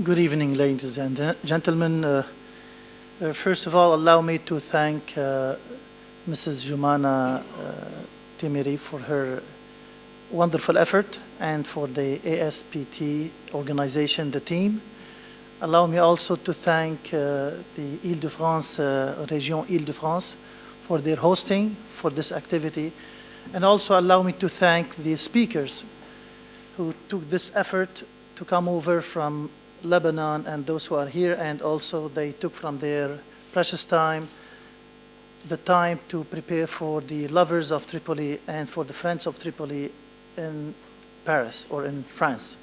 Good evening, ladies and gentlemen. First of all, allow me to thank Mrs. Jumana Timiri for her wonderful effort and for the ASPT organization, the team. Allow me also to thank the Île-de-France, Région Île-de-France, for their hosting for this activity. And also allow me to thank the speakers who took this effort to come over from Lebanon and those who are here, and also they took from their precious time the time to prepare for the lovers of Tripoli and for the friends of Tripoli in Paris or in France.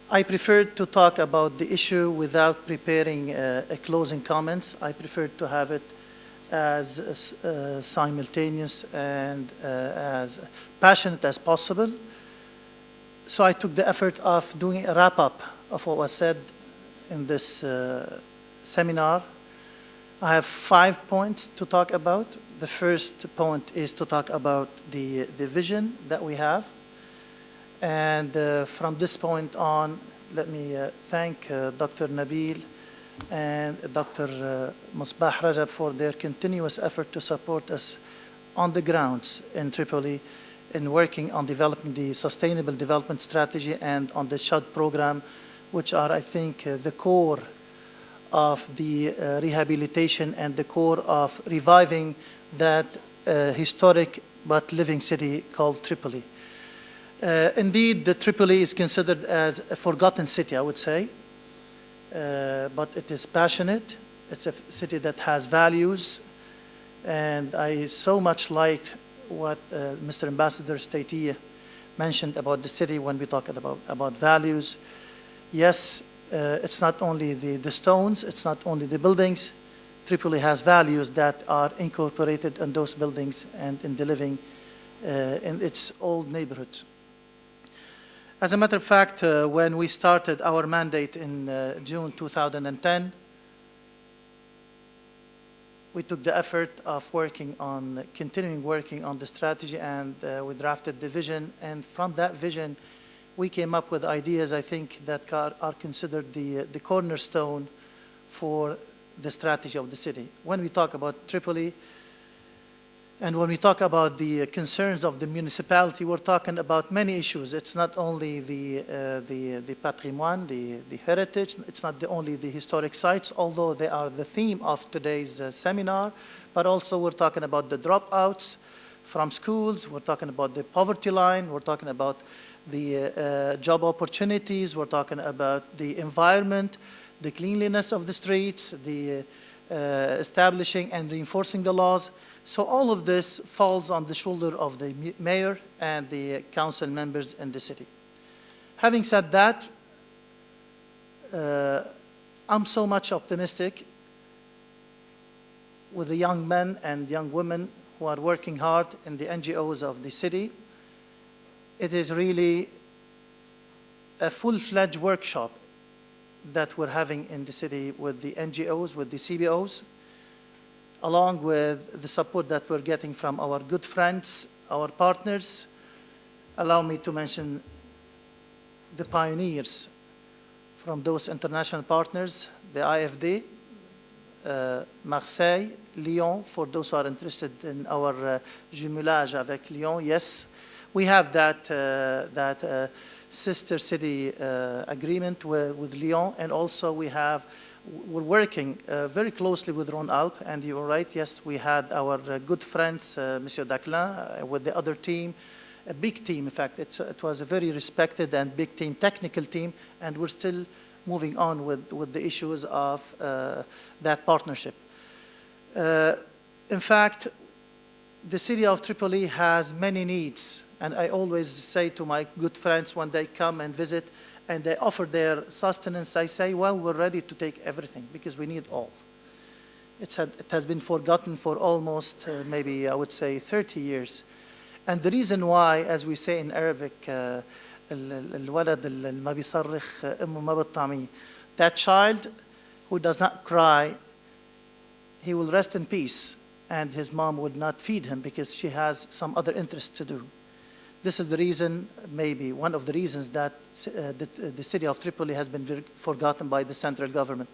I preferred to talk about the issue without preparing a closing comments. I preferred to have it as simultaneous and as passionate as possible. So I took the effort of doing a wrap-up of what was said in this seminar. I have 5 points to talk about. The first point is to talk about the vision that we have. And from this point on, let me thank Dr. Nabil and Dr. Musbah Rajab for their continuous effort to support us on the grounds in Tripoli in working on developing the Sustainable Development Strategy and on the SHUD program, which are, I think, the core of the rehabilitation and the core of reviving that historic but living city called Tripoli. Indeed, the Tripoli is considered as a forgotten city, I would say, but it is passionate. It's a city that has values, and I so much liked what Mr. Ambassador Stati mentioned about the city when we talk about values. Yes, it's not only the stones, it's not only the buildings. Tripoli has values that are incorporated in those buildings and in the living in its old neighborhoods. As a matter of fact, when we started our mandate in June 2010, we took the effort of continuing working on the strategy, and we drafted the vision. And from that vision, we came up with ideas, I think, that are considered the cornerstone for the strategy of the city. When we talk about Tripoli, and when we talk about the concerns of the municipality, we're talking about many issues. It's not only the patrimoine, the heritage. It's not only the historic sites, although they are the theme of today's seminar, but also we're talking about the dropouts from schools. We're talking about the poverty line. We're talking about the job opportunities. We're talking about the environment, the cleanliness of the streets, the establishing and reinforcing the laws. So all of this falls on the shoulder of the mayor and the council members in the city. Having said that, I'm so much optimistic with the young men and young women who are working hard in the NGOs of the city. It is really a full-fledged workshop that we're having in the city with the NGOs, with the CBOs, along with the support that we're getting from our good friends, our partners. Allow me to mention the pioneers from those international partners, the IFD, Marseille, Lyon, for those who are interested in our jumelage avec Lyon. Yes, we have that sister city agreement with Lyon, and also we're working very closely with Rhône-Alpes, and you are right, yes, we had our good friends, Monsieur Daclin, with the other team, a big team, in fact. It was a very respected and big team, technical team, and we're still moving on with the issues of that partnership. In fact, the city of Tripoli has many needs, and I always say to my good friends when they come and visit, and they offer their sustenance, I say, well, we're ready to take everything because we need all. It has been forgotten for almost, maybe I would say 30 years. And the reason why, as we say in Arabic, that child who does not cry, he will rest in peace, and his mom would not feed him because she has some other interest to do. This is the reason, maybe one of the reasons that the city of Tripoli has been forgotten by the central government.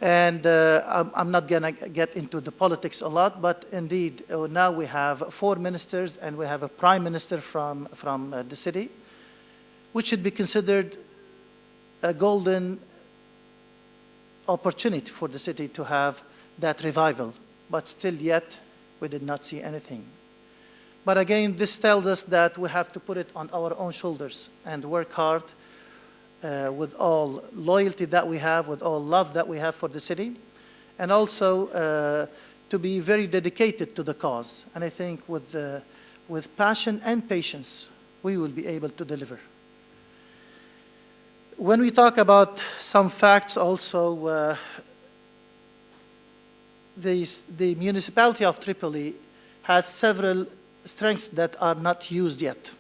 And I'm not going to get into the politics a lot, but indeed, now we have 4 ministers and we have a prime minister from the city, which should be considered a golden opportunity for the city to have that revival. But still yet, we did not see anything. But again, this tells us that we have to put it on our own shoulders and work hard with all loyalty that we have, with all love that we have for the city, and also to be very dedicated to the cause. And I think with passion and patience, we will be able to deliver. When we talk about some facts also, the municipality of Tripoli has several strengths that are not used yet.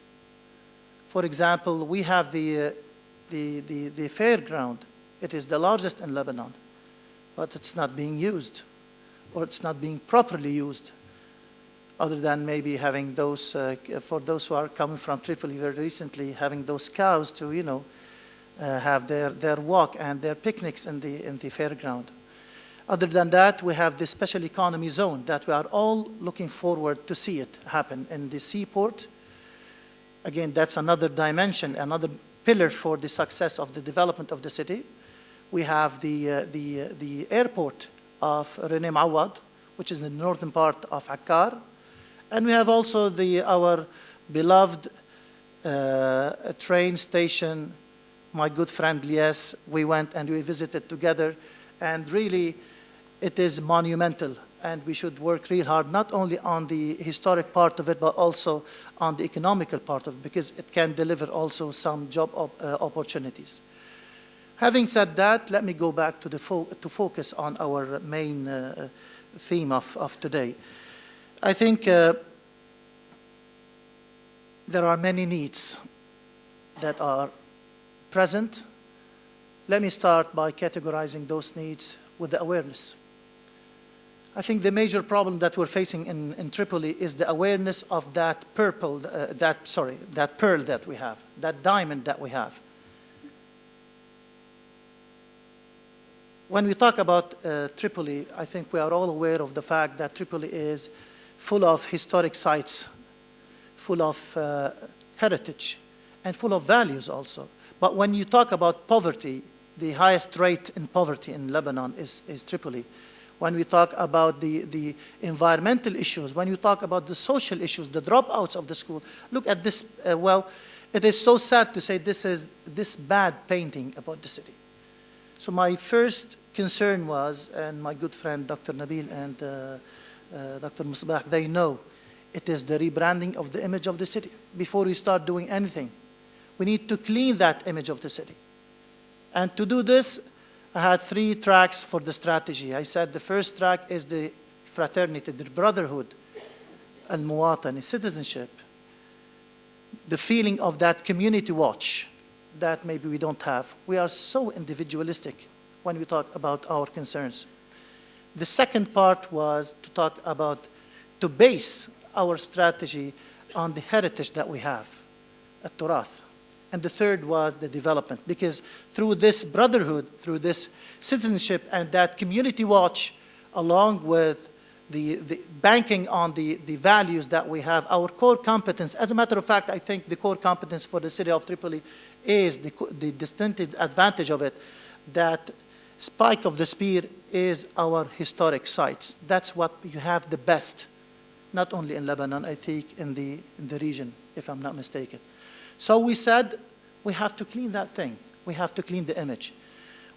For example, we have the fairground. It is the largest in Lebanon, but it's not being used, or it's not being properly used, other than maybe having those, for those who are coming from Tripoli very recently, having those cows to, you know, have their walk and their picnics in the fairground. Other than that, we have the special economy zone that we are all looking forward to see it happen in the seaport. Again, that's another dimension, another pillar for the success of the development of the city. We have the airport of René Mawad, which is in the northern part of Akkar. And we have also our beloved train station. My good friend Lies, we went and we visited together, and really it is monumental, and we should work real hard, not only on the historic part of it, but also on the economical part of it, because it can deliver also some job opportunities. Having said that, let me go back to focus on our main theme of today. I think there are many needs that are present. Let me start by categorizing those needs with the awareness. I think the major problem that we're facing in Tripoli is the awareness of that pearl that we have, that diamond that we have. When we talk about Tripoli, I think we are all aware of the fact that Tripoli is full of historic sites, full of heritage, and full of values also. But when you talk about poverty, the highest rate in poverty in Lebanon is Tripoli. When we talk about the environmental issues, when you talk about the social issues, the dropouts of the school, look at this. Well, it is so sad to say this bad painting about the city. So my first concern was, and my good friend Dr. Nabil and Dr. Misbah, they know it is the rebranding of the image of the city. Before we start doing anything, we need to clean that image of the city. And to do this, I had 3 tracks for the strategy. I said the first track is the fraternity, the brotherhood, al-muwatani, citizenship, the feeling of that community watch that maybe we don't have. We are so individualistic when we talk about our concerns. The second part was to talk about, to base our strategy on the heritage that we have, at-turath. And the third was the development, because through this brotherhood, through this citizenship and that community watch, along with the banking on the values that we have, our core competence, as a matter of fact, I think the core competence for the city of Tripoli is the distinctive advantage of it, that spike of the spear is our historic sites. That's what you have the best, not only in Lebanon, I think in the region, if I'm not mistaken. So we said we have to clean that thing. We have to clean the image.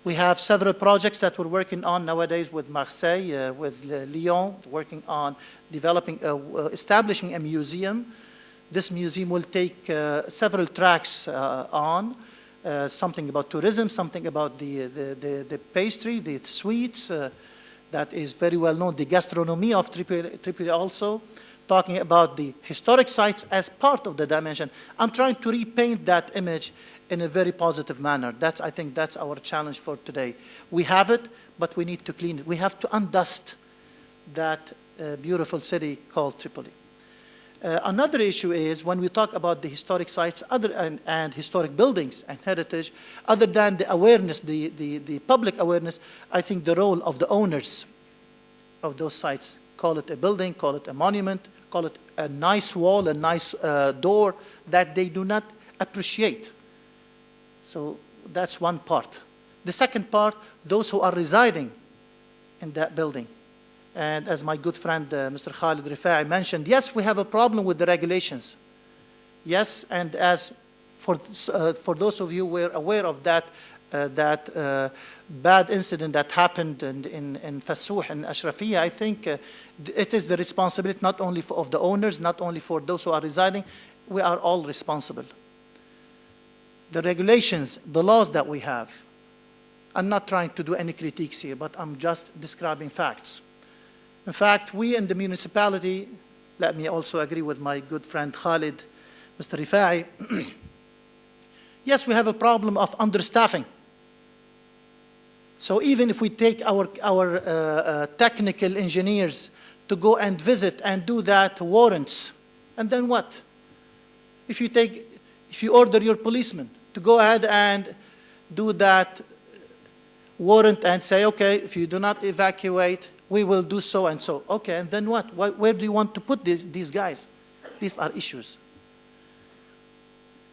We have several projects that we're working on nowadays with Marseille, with Lyon, working on developing, establishing a museum. This museum will take several tracks on, something about tourism, something about the pastry, the sweets, that is very well known, the gastronomy of Tripoli also, talking about the historic sites as part of the dimension. I'm trying to repaint that image in a very positive manner. I think that's our challenge for today. We have it, but we need to clean it. We have to undust that beautiful city called Tripoli. Another issue is when we talk about the historic sites and historic buildings and heritage, other than the awareness, the public awareness, I think the role of the owners of those sites, call it a building, call it a monument, call it a nice wall, a nice door, that they do not appreciate. So that's one part. The second part, those who are residing in that building. And as my good friend, Mr. Khalid Rifai mentioned, yes, we have a problem with the regulations. Yes, and as for those of you who were aware of that, bad incident that happened in Fassuh and Ashrafiyya, I think it is the responsibility not only of the owners, not only for those who are residing, we are all responsible. The regulations, the laws that we have, I'm not trying to do any critiques here, but I'm just describing facts. In fact, we in the municipality, let me also agree with my good friend Khalid, Mr. Rifai, yes, we have a problem of understaffing. So even if we take our technical engineers to go and visit and do that warrants, and then what? If you order your policeman to go ahead and do that warrant and say, okay, if you do not evacuate, we will do so and so. Okay, and then what? Where do you want to put these guys? These are issues.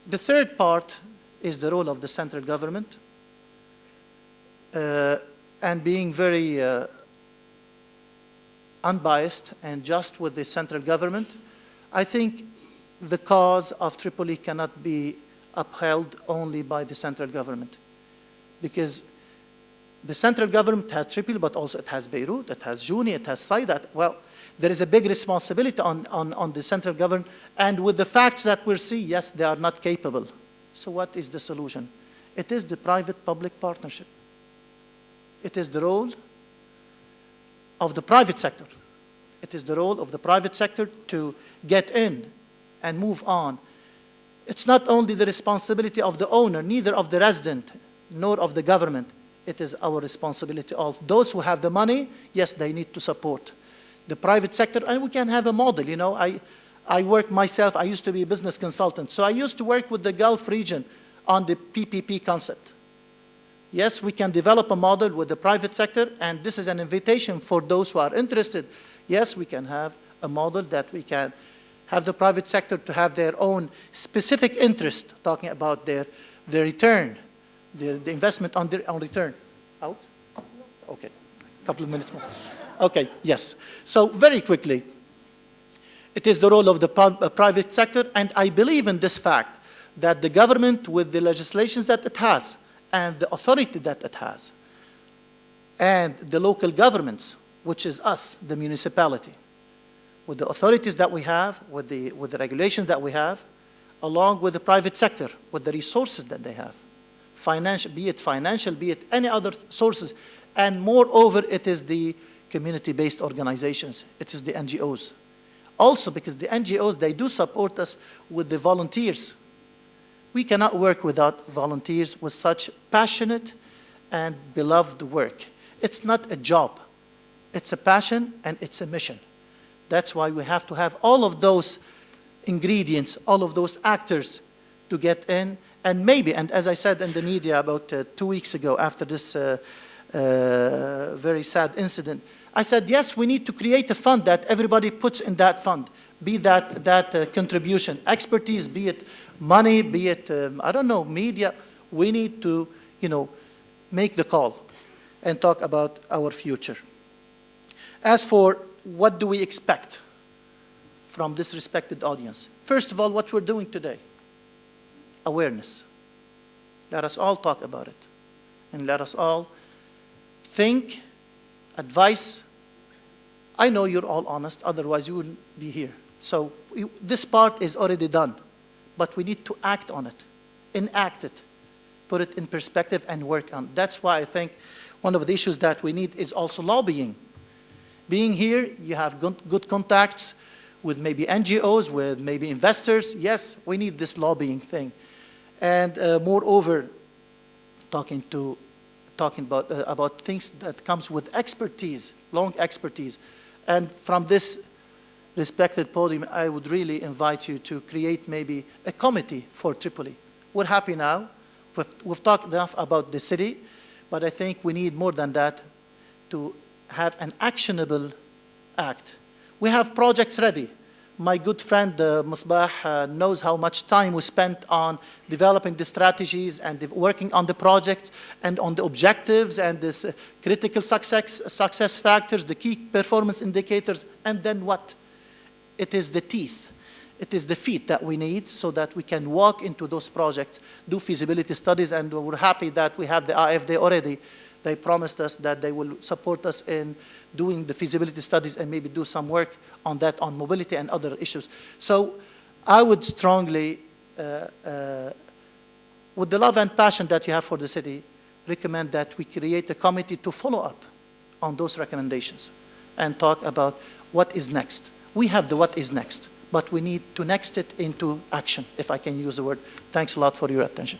The third part is the role of the central government. And being very unbiased and just with the central government, I think the cause of Tripoli cannot be upheld only by the central government. Because the central government has Tripoli, but also it has Beirut, it has Juni, it has Saidat. Well, there is a big responsibility on the central government. And with the facts that we see, yes, they are not capable. So what is the solution? It is the private-public partnership. It is the role of the private sector. It is the role of the private sector to get in and move on. It's not only the responsibility of the owner, neither of the resident, nor of the government. It is our responsibility also. Those who have the money, yes, they need to support the private sector, and we can have a model. You know, I work myself, I used to be a business consultant, so I used to work with the Gulf region on the PPP concept. Yes, we can develop a model with the private sector, and this is an invitation for those who are interested. Yes, we can have a model that we can have the private sector to have their own specific interest, talking about their return, the investment on return. Out? Okay, a couple of minutes more. Okay, yes. So very quickly, it is the role of the private sector, and I believe in this fact that the government, with the legislations that it has, and the authority that it has, and the local governments, which is us, the municipality, with the authorities that we have, with the regulations that we have, along with the private sector, with the resources that they have, be it any other sources, and moreover, it is the community-based organizations, it is the NGOs. Also, because the NGOs, they do support us with the volunteers. We cannot work without volunteers with such passionate and beloved work. It's not a job. It's a passion and it's a mission. That's why we have to have all of those ingredients, all of those actors to get in. And maybe, and as I said in the media about 2 weeks ago after this very sad incident, I said, yes, we need to create a fund that everybody puts in that fund, be that contribution, expertise, be it money, be it, I don't know, media. We need to, make the call and talk about our future. As for what do we expect from this respected audience? First of all, what we're doing today, awareness. Let us all talk about it. And let us all think, advise. I know you're all honest, otherwise you wouldn't be here. So this part is already done, but we need to act on it, enact it, put it in perspective and work on it. That's why I think one of the issues that we need is also lobbying. Being here, you have good contacts with maybe NGOs, with maybe investors. Yes, we need this lobbying thing. And moreover, talking about things that comes with expertise, long expertise. And from this respected podium, I would really invite you to create maybe a committee for Tripoli. We're happy now. We've talked enough about the city, but I think we need more than that to have an actionable act. We have projects ready. My good friend Musbah knows how much time we spent on developing the strategies and working on the projects and on the objectives and this critical success factors, the key performance indicators, and then what? It is the teeth. It is the feet that we need so that we can walk into those projects, do feasibility studies, and we're happy that we have the AFD already. They promised us that they will support us in doing the feasibility studies and maybe do some work on that, on mobility and other issues. So I would strongly, with the love and passion that you have for the city, recommend that we create a committee to follow up on those recommendations and talk about what is next. We have the what is next, but we need to next it into action, if I can use the word. Thanks a lot for your attention.